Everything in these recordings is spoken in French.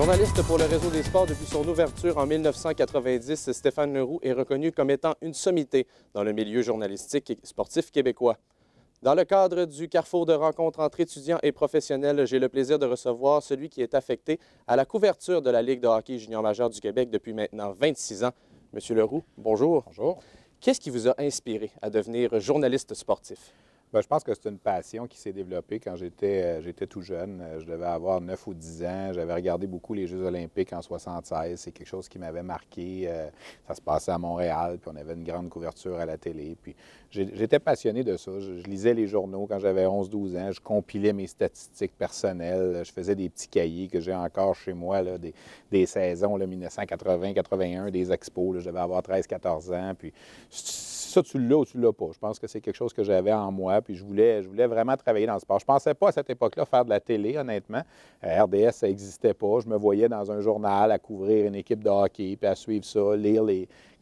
Journaliste pour le Réseau des sports depuis son ouverture en 1990, Stéphane Leroux est reconnu comme étant une sommité dans le milieu journalistique et sportif québécois. Dans le cadre du carrefour de rencontres entre étudiants et professionnels, j'ai le plaisir de recevoir celui qui est affecté à la couverture de la Ligue de hockey junior majeur du Québec depuis maintenant 26 ans. Monsieur Leroux, bonjour. Bonjour. Qu'est-ce qui vous a inspiré à devenir journaliste sportif? Bien, je pense que c'est une passion qui s'est développée quand j'étais tout jeune. Je devais avoir 9 ou 10 ans. J'avais regardé beaucoup les Jeux olympiques en 1976. C'est quelque chose qui m'avait marqué. Ça se passait à Montréal, puis on avait une grande couverture à la télé. Puis j'étais passionné de ça. Je lisais les journaux quand j'avais 11-12 ans. Je compilais mes statistiques personnelles. Je faisais des petits cahiers que j'ai encore chez moi, là, des saisons 1980-81, des expos. Là, je devais avoir 13-14 ans. Puis ça, tu l'as ou tu l'as pas. Je pense que c'est quelque chose que j'avais en moi, puis je voulais vraiment travailler dans le sport. Je ne pensais pas à cette époque-là faire de la télé, honnêtement. RDS, ça n'existait pas. Je me voyais dans un journal à couvrir une équipe de hockey, puis à suivre ça, lire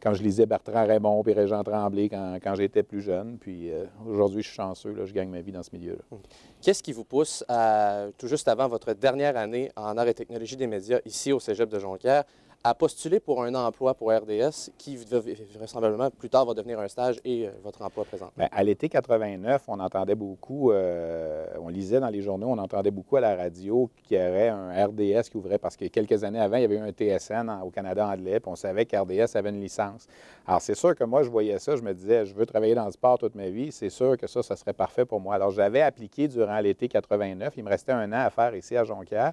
quand je lisais Bertrand Raymond puis Régent Tremblay quand j'étais plus jeune. Puis aujourd'hui, je suis chanceux, là, je gagne ma vie dans ce milieu-là. Qu'est-ce qui vous pousse, tout juste avant votre dernière année en arts et technologies des médias ici au Cégep de Jonquière, à postuler pour un emploi pour RDS qui, vraisemblablement, plus tard, va devenir un stage et votre emploi présent? Bien, à l'été 89, on entendait beaucoup, on lisait dans les journaux, on entendait beaucoup à la radio qu'il y aurait un RDS qui ouvrait, parce que quelques années avant, il y avait eu un TSN au Canada anglais, puis on savait qu'RDS avait une licence. Alors, c'est sûr que moi, je voyais ça, je me disais, je veux travailler dans le sport toute ma vie, c'est sûr que ça serait parfait pour moi. Alors, j'avais appliqué durant l'été 89, il me restait un an à faire ici à Jonquière.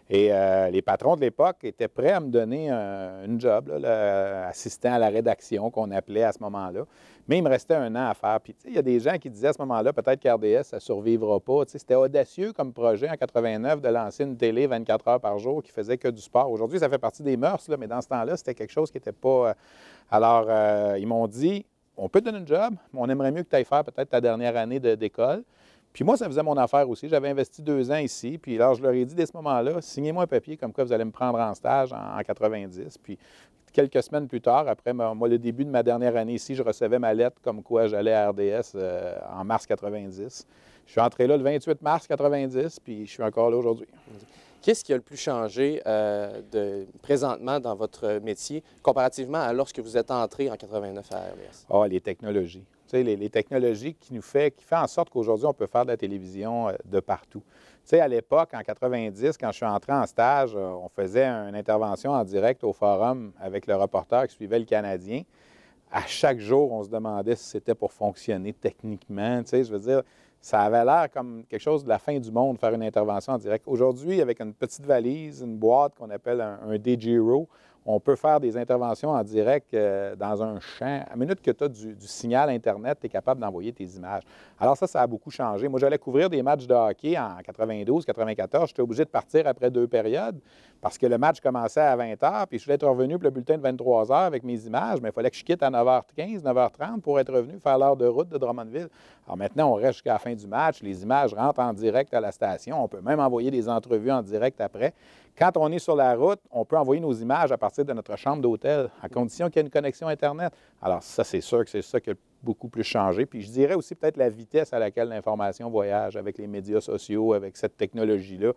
Et les patrons de l'époque étaient prêts à me donner une job, là, assistant à la rédaction qu'on appelait à ce moment-là. Mais il me restait un an à faire. Puis, il y a des gens qui disaient à ce moment-là, peut-être qu'RDS, ça ne survivra pas. C'était audacieux comme projet en 89 de lancer une télé 24 heures par jour qui faisait que du sport. Aujourd'hui, ça fait partie des mœurs, là, mais dans ce temps-là, c'était quelque chose qui n'était pas... Alors, ils m'ont dit, on peut te donner une job, mais on aimerait mieux que tu ailles faire peut-être ta dernière année d'école. Puis moi, ça faisait mon affaire aussi. J'avais investi 2 ans ici. Puis alors, je leur ai dit dès ce moment-là, signez-moi un papier comme quoi vous allez me prendre en stage en 90. Puis quelques semaines plus tard, après moi, le début de ma dernière année ici, je recevais ma lettre comme quoi j'allais à RDS en mars 90. Je suis entré là le 28 mars 90, puis je suis encore là aujourd'hui. Qu'est-ce qui a le plus changé présentement dans votre métier comparativement à lorsque vous êtes entré en 89 à RDS? Ah, les technologies. Tu sais, les technologies qui fait en sorte qu'aujourd'hui, on peut faire de la télévision de partout. Tu sais, à l'époque, en 90, quand je suis entré en stage, on faisait une intervention en direct au forum avec le reporter qui suivait le Canadien. À chaque jour, on se demandait si c'était pour fonctionner techniquement. Tu sais, je veux dire, ça avait l'air comme quelque chose de la fin du monde, faire une intervention en direct. Aujourd'hui, avec une petite valise, une boîte qu'on appelle un DJRO, on peut faire des interventions en direct dans un champ. À la minute que tu as du signal Internet, tu es capable d'envoyer tes images. Alors ça a beaucoup changé. Moi, j'allais couvrir des matchs de hockey en 92, 94. J'étais obligé de partir après 2 périodes parce que le match commençait à 20 h, puis je voulais être revenu pour le bulletin de 23 h avec mes images, mais il fallait que je quitte à 9 h 15, 9 h 30 pour être revenu faire l'heure de route de Drummondville. Alors maintenant, on reste jusqu'à la fin du match. Les images rentrent en direct à la station. On peut même envoyer des entrevues en direct après. Quand on est sur la route, on peut envoyer nos images à partir de notre chambre d'hôtel, à condition qu'il y ait une connexion Internet. Alors ça, c'est sûr que c'est ça qui a beaucoup plus changé. Puis je dirais aussi peut-être la vitesse à laquelle l'information voyage avec les médias sociaux, avec cette technologie-là.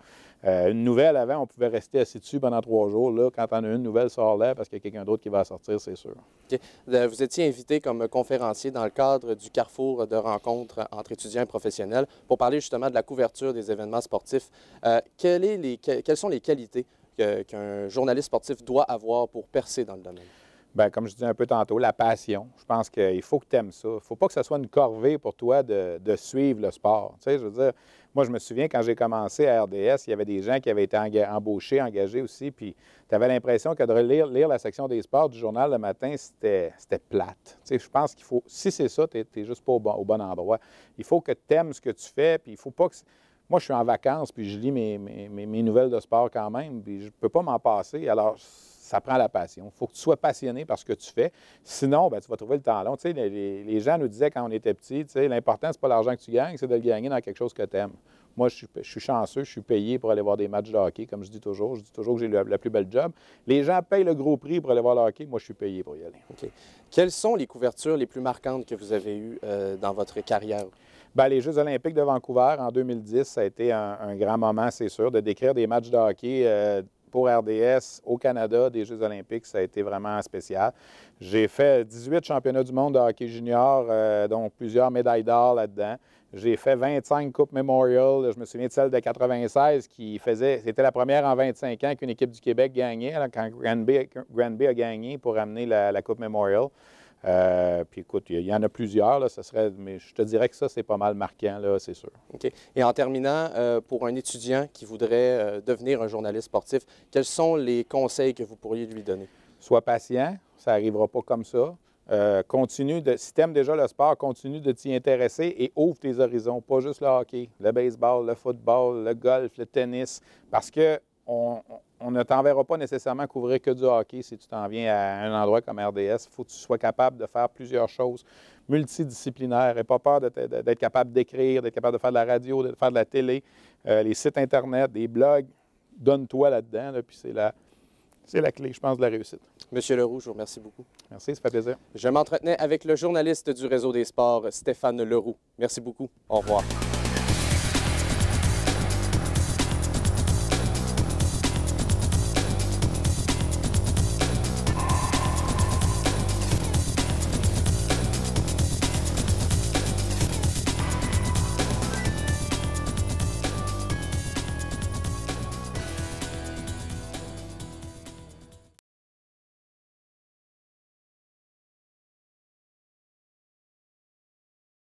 Une nouvelle, avant, on pouvait rester assis dessus pendant 3 jours. Là, quand on a une nouvelle, sort là parce qu'il y a quelqu'un d'autre qui va la sortir, c'est sûr. Okay. Vous étiez invité comme conférencier dans le cadre du carrefour de rencontres entre étudiants et professionnels pour parler justement de la couverture des événements sportifs. Quelles sont les qualités qu'un journaliste sportif doit avoir pour percer dans le domaine? Bien, comme je disais un peu tantôt, la passion. Je pense qu'il faut que tu aimes ça. Il ne faut pas que ce soit une corvée pour toi de suivre le sport. Tu sais, je veux dire, moi, je me souviens quand j'ai commencé à RDS, il y avait des gens qui avaient été embauchés, engagés aussi, puis tu avais l'impression que de lire la section des sports du journal le matin, c'était plate. Tu sais, je pense qu'il faut, si c'est ça, tu n'es juste pas au bon endroit. Il faut que tu aimes ce que tu fais, puis il faut pas que... Moi, je suis en vacances, puis je lis mes nouvelles de sport quand même, puis je ne peux pas m'en passer. Alors, ça prend la passion. Il faut que tu sois passionné par ce que tu fais. Sinon, bien, tu vas trouver le temps long. Tu sais, les gens nous disaient quand on était petits, tu sais, l'important, ce n'est pas l'argent que tu gagnes, c'est de le gagner dans quelque chose que tu aimes. Moi, je suis chanceux, je suis payé pour aller voir des matchs de hockey, comme je dis toujours. Je dis toujours que j'ai la plus belle job. Les gens payent le gros prix pour aller voir le hockey. Moi, je suis payé pour y aller. OK. Quelles sont les couvertures les plus marquantes que vous avez eues dans votre carrière? Bien, les Jeux olympiques de Vancouver en 2010, ça a été un grand moment, c'est sûr, de décrire des matchs de hockey pour RDS au Canada des Jeux olympiques, ça a été vraiment spécial. J'ai fait 18 championnats du monde de hockey junior, donc plusieurs médailles d'or là-dedans. J'ai fait 25 Coupes Memorial. Je me souviens de celle de 96 c'était la première en 25 ans qu'une équipe du Québec gagnait, là, quand Granby a gagné pour amener la Coupe Memorial. Puis écoute, il y en a plusieurs, là, mais je te dirais que ça, c'est pas mal marquant, là, c'est sûr. OK. Et en terminant, pour un étudiant qui voudrait devenir un journaliste sportif, quels sont les conseils que vous pourriez lui donner? Sois patient, ça n'arrivera pas comme ça. Si tu aimes déjà le sport, continue de t'y intéresser et ouvre tes horizons, pas juste le hockey, le baseball, le football, le golf, le tennis, parce que on ne t'enverra pas nécessairement couvrir que du hockey si tu t'en viens à un endroit comme RDS. Il faut que tu sois capable de faire plusieurs choses multidisciplinaires. N'aie pas peur d'être capable d'écrire, d'être capable de faire de la radio, de faire de la télé, les sites Internet, des blogs. Donne-toi là-dedans, là, puis c'est la clé, je pense, de la réussite. Monsieur Leroux, je vous remercie beaucoup. Merci, ça fait plaisir. Je m'entretenais avec le journaliste du Réseau des sports, Stéphane Leroux. Merci beaucoup. Au revoir.